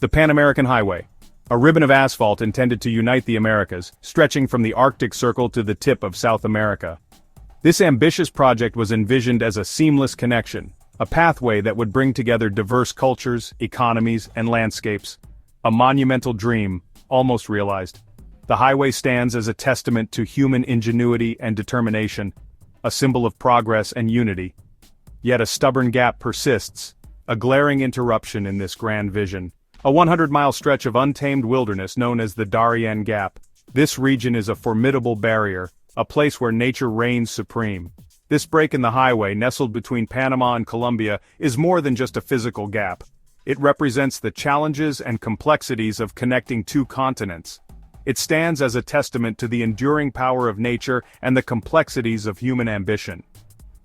The Pan American Highway, a ribbon of asphalt intended to unite the Americas, stretching from the Arctic Circle to the tip of South America. This ambitious project was envisioned as a seamless connection, a pathway that would bring together diverse cultures, economies, and landscapes. A monumental dream, almost realized. The highway stands as a testament to human ingenuity and determination, a symbol of progress and unity. Yet a stubborn gap persists, a glaring interruption in this grand vision. A 100-mile stretch of untamed wilderness known as the Darien Gap. This region is a formidable barrier, a place where nature reigns supreme. This break in the highway, nestled between Panama and Colombia, is more than just a physical gap. It represents the challenges and complexities of connecting two continents. It stands as a testament to the enduring power of nature and the complexities of human ambition.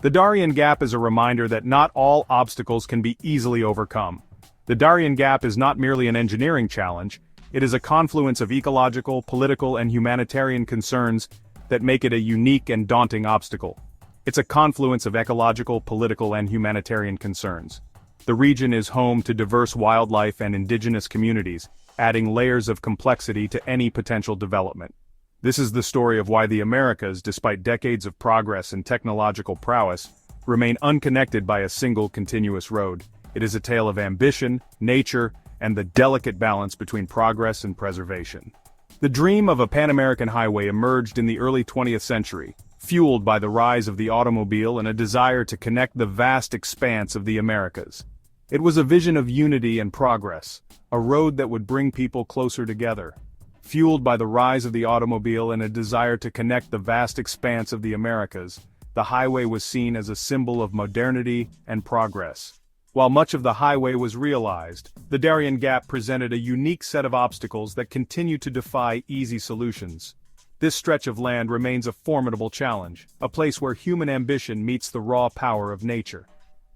The Darien Gap is a reminder that not all obstacles can be easily overcome. The Darien Gap is not merely an engineering challenge, it is a confluence of ecological, political, and humanitarian concerns that make it a unique and daunting obstacle. It's a confluence of ecological, political, and humanitarian concerns. The region is home to diverse wildlife and indigenous communities, adding layers of complexity to any potential development. This is the story of why the Americas, despite decades of progress and technological prowess, remain unconnected by a single continuous road. It is a tale of ambition, nature, and the delicate balance between progress and preservation. The dream of a Pan-American highway emerged in the early 20th century, fueled by the rise of the automobile and a desire to connect the vast expanse of the Americas. It was a vision of unity and progress, a road that would bring people closer together. Fueled by the rise of the automobile and a desire to connect the vast expanse of the Americas, the highway was seen as a symbol of modernity and progress. While much of the highway was realized, the Darien Gap presented a unique set of obstacles that continue to defy easy solutions. This stretch of land remains a formidable challenge, a place where human ambition meets the raw power of nature.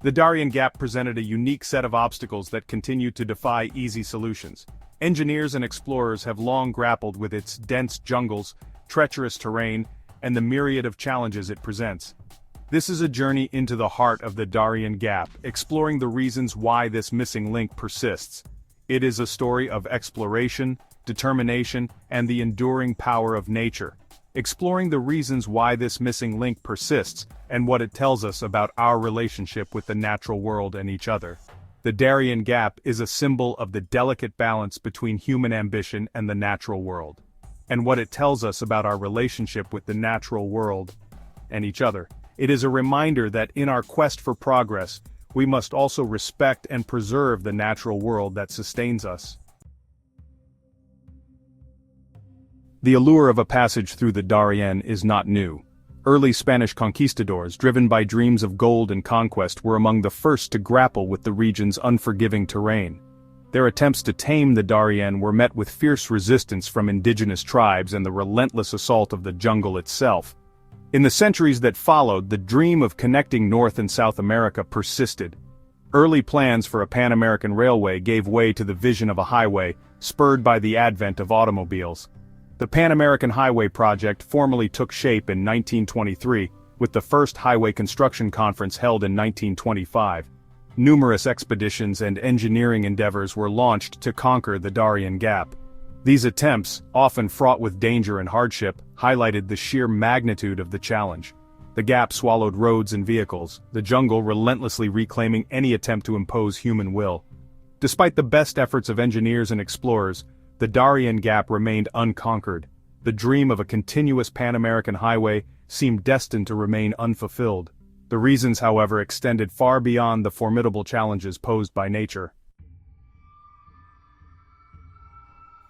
The Darien Gap presented a unique set of obstacles that continue to defy easy solutions. Engineers and explorers have long grappled with its dense jungles, treacherous terrain, and the myriad of challenges it presents. This is a journey into the heart of the Darien Gap, exploring the reasons why this missing link persists. It is a story of exploration, determination, and the enduring power of nature. Exploring the reasons why this missing link persists, and what it tells us about our relationship with the natural world and each other. The Darien Gap is a symbol of the delicate balance between human ambition and the natural world. And what it tells us about our relationship with the natural world and each other. It is a reminder that in our quest for progress, we must also respect and preserve the natural world that sustains us. The allure of a passage through the Darien is not new. Early Spanish conquistadors, driven by dreams of gold and conquest, were among the first to grapple with the region's unforgiving terrain. Their attempts to tame the Darien were met with fierce resistance from indigenous tribes and the relentless assault of the jungle itself. In the centuries that followed, the dream of connecting North and South America persisted. Early plans for a Pan-American railway gave way to the vision of a highway, spurred by the advent of automobiles. The Pan-American Highway project formally took shape in 1923, with the first highway construction conference held in 1925. Numerous expeditions and engineering endeavors were launched to conquer the Darien Gap. These attempts, often fraught with danger and hardship, highlighted the sheer magnitude of the challenge. The gap swallowed roads and vehicles, the jungle relentlessly reclaiming any attempt to impose human will. Despite the best efforts of engineers and explorers, the Darien Gap remained unconquered. The dream of a continuous Pan-American highway seemed destined to remain unfulfilled. The reasons, however, extended far beyond the formidable challenges posed by nature.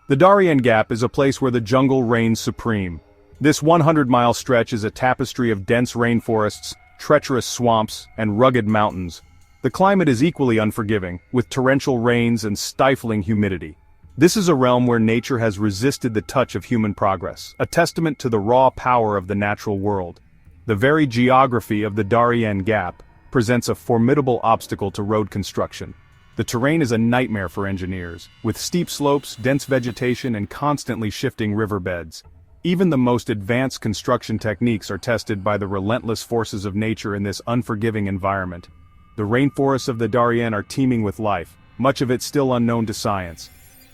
The Darien Gap is a place where the jungle reigns supreme. This 100-mile stretch is a tapestry of dense rainforests, treacherous swamps, and rugged mountains. The climate is equally unforgiving, with torrential rains and stifling humidity. This is a realm where nature has resisted the touch of human progress, a testament to the raw power of the natural world. The very geography of the Darien Gap presents a formidable obstacle to road construction. The terrain is a nightmare for engineers, with steep slopes, dense vegetation, and constantly shifting riverbeds. Even the most advanced construction techniques are tested by the relentless forces of nature in this unforgiving environment. The rainforests of the Darien are teeming with life, much of it still unknown to science.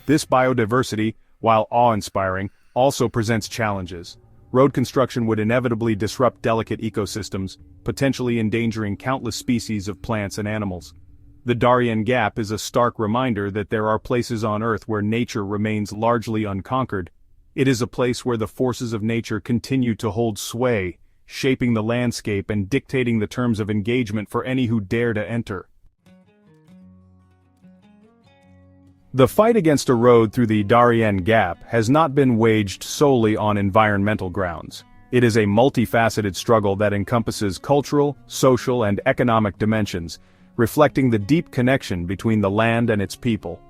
This biodiversity, while awe-inspiring, also presents challenges. Road construction would inevitably disrupt delicate ecosystems, potentially endangering countless species of plants and animals. The Darien Gap is a stark reminder that there are places on Earth where nature remains largely unconquered. It is a place where the forces of nature continue to hold sway, shaping the landscape and dictating the terms of engagement for any who dare to enter. The fight against a road through the Darien Gap has not been waged solely on environmental grounds. It is a multifaceted struggle that encompasses cultural, social, and economic dimensions, reflecting the deep connection between the land and its people.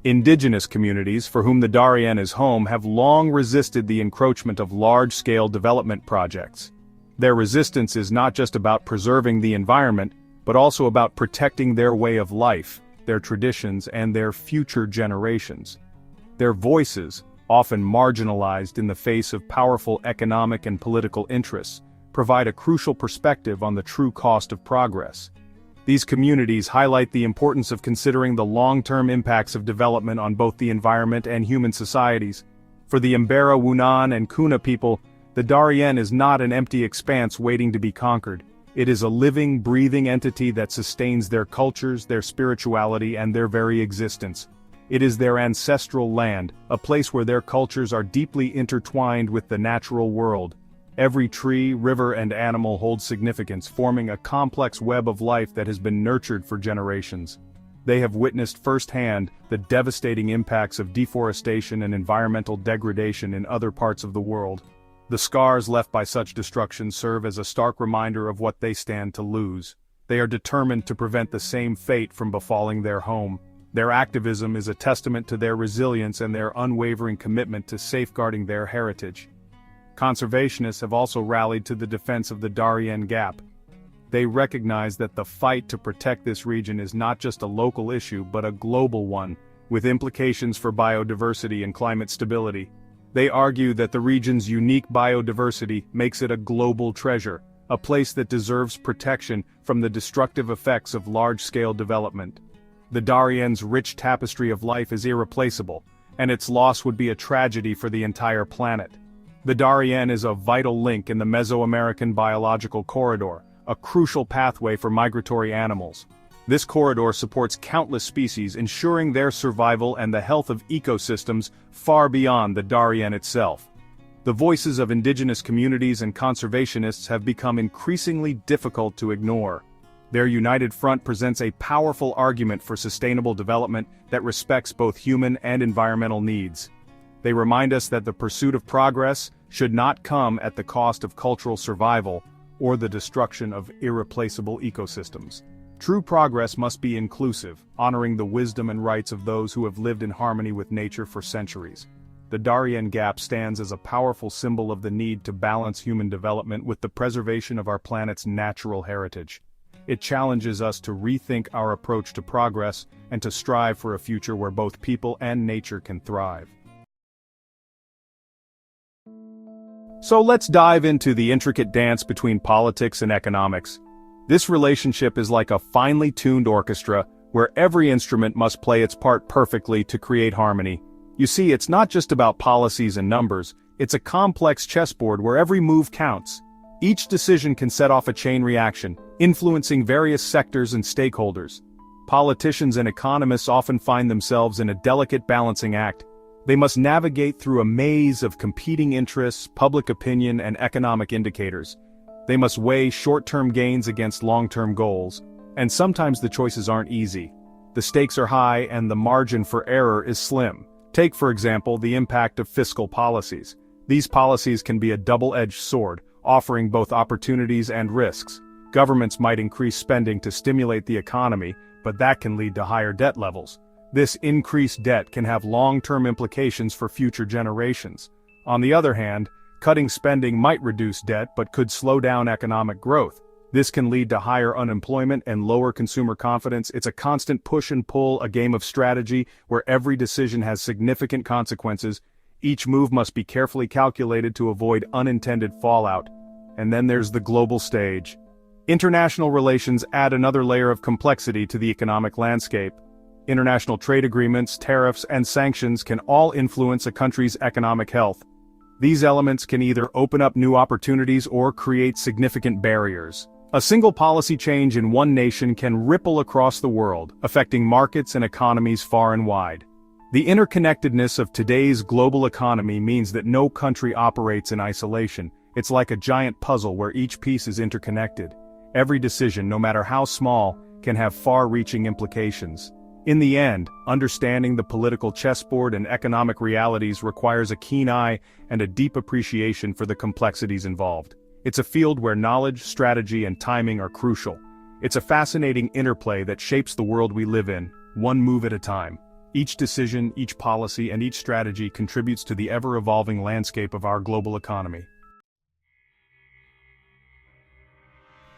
Indigenous communities for whom the Darien is home have long resisted the encroachment of large-scale development projects. Their resistance is not just about preserving the environment, but also about protecting their way of life, their traditions, and their future generations. Their voices, often marginalized in the face of powerful economic and political interests, provide a crucial perspective on the true cost of progress. These communities highlight the importance of considering the long-term impacts of development on both the environment and human societies. For the Embera Wunan and Kuna people, the Darien is not an empty expanse waiting to be conquered. It is a living, breathing entity that sustains their cultures, their spirituality, and their very existence. It is their ancestral land, a place where their cultures are deeply intertwined with the natural world. Every tree, river, and animal holds significance, forming a complex web of life that has been nurtured for generations. They have witnessed firsthand the devastating impacts of deforestation and environmental degradation in other parts of the world. The scars left by such destruction serve as a stark reminder of what they stand to lose. They are determined to prevent the same fate from befalling their home. Their activism is a testament to their resilience and their unwavering commitment to safeguarding their heritage. Conservationists have also rallied to the defense of the Darien Gap. They recognize that the fight to protect this region is not just a local issue but a global one, with implications for biodiversity and climate stability. They argue that the region's unique biodiversity makes it a global treasure, a place that deserves protection from the destructive effects of large-scale development. The Darien's rich tapestry of life is irreplaceable, and its loss would be a tragedy for the entire planet. The Darien is a vital link in the Mesoamerican biological corridor, a crucial pathway for migratory animals. This corridor supports countless species, ensuring their survival and the health of ecosystems far beyond the Darien itself. The voices of indigenous communities and conservationists have become increasingly difficult to ignore. Their united front presents a powerful argument for sustainable development that respects both human and environmental needs. They remind us that the pursuit of progress should not come at the cost of cultural survival or the destruction of irreplaceable ecosystems. True progress must be inclusive, honoring the wisdom and rights of those who have lived in harmony with nature for centuries. The Darien Gap stands as a powerful symbol of the need to balance human development with the preservation of our planet's natural heritage. It challenges us to rethink our approach to progress and to strive for a future where both people and nature can thrive. So let's dive into the intricate dance between politics and economics. This relationship is like a finely tuned orchestra, where every instrument must play its part perfectly to create harmony. You see, it's not just about policies and numbers, it's a complex chessboard where every move counts. Each decision can set off a chain reaction, influencing various sectors and stakeholders. Politicians and economists often find themselves in a delicate balancing act. They must navigate through a maze of competing interests, public opinion, and economic indicators. They must weigh short-term gains against long-term goals, and sometimes the choices aren't easy. The stakes are high and the margin for error is slim. Take, for example, the impact of fiscal policies. These policies can be a double-edged sword, offering both opportunities and risks. Governments might increase spending to stimulate the economy, but that can lead to higher debt levels. This increased debt can have long-term implications for future generations. On the other hand, cutting spending might reduce debt but could slow down economic growth. This can lead to higher unemployment and lower consumer confidence. It's a constant push and pull, a game of strategy where every decision has significant consequences. Each move must be carefully calculated to avoid unintended fallout. And then there's the global stage. International relations add another layer of complexity to the economic landscape. International trade agreements, tariffs, and sanctions can all influence a country's economic health. These elements can either open up new opportunities or create significant barriers. A single policy change in one nation can ripple across the world, affecting markets and economies far and wide. The interconnectedness of today's global economy means that no country operates in isolation. It's like a giant puzzle where each piece is interconnected. Every decision, no matter how small, can have far-reaching implications. In the end, understanding the political chessboard and economic realities requires a keen eye and a deep appreciation for the complexities involved. It's a field where knowledge, strategy, and timing are crucial. It's a fascinating interplay that shapes the world we live in, one move at a time. Each decision, each policy, and each strategy contributes to the ever-evolving landscape of our global economy.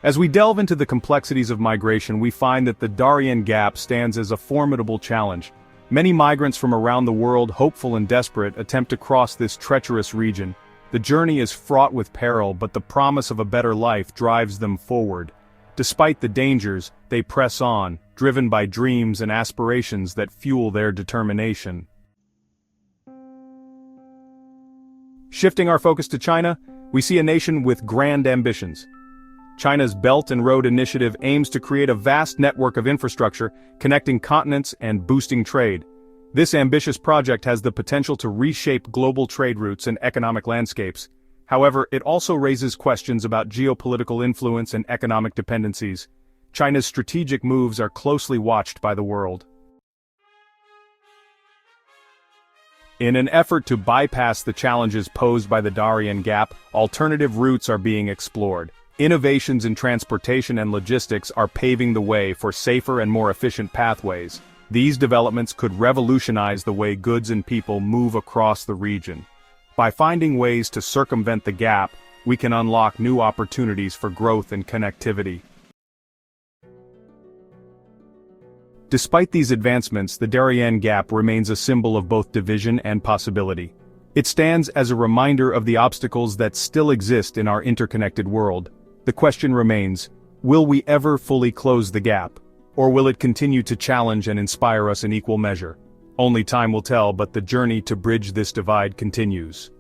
As we delve into the complexities of migration, we find that the Darien Gap stands as a formidable challenge. Many migrants from around the world, hopeful and desperate, attempt to cross this treacherous region. The journey is fraught with peril, but the promise of a better life drives them forward. Despite the dangers, they press on, driven by dreams and aspirations that fuel their determination. Shifting our focus to China, we see a nation with grand ambitions. China's Belt and Road Initiative aims to create a vast network of infrastructure, connecting continents and boosting trade. This ambitious project has the potential to reshape global trade routes and economic landscapes. However, it also raises questions about geopolitical influence and economic dependencies. China's strategic moves are closely watched by the world. In an effort to bypass the challenges posed by the Darien Gap, alternative routes are being explored. Innovations in transportation and logistics are paving the way for safer and more efficient pathways. These developments could revolutionize the way goods and people move across the region. By finding ways to circumvent the gap, we can unlock new opportunities for growth and connectivity. Despite these advancements, the Darien Gap remains a symbol of both division and possibility. It stands as a reminder of the obstacles that still exist in our interconnected world. The question remains, will we ever fully close the gap? Or will it continue to challenge and inspire us in equal measure? Only time will tell, but the journey to bridge this divide continues.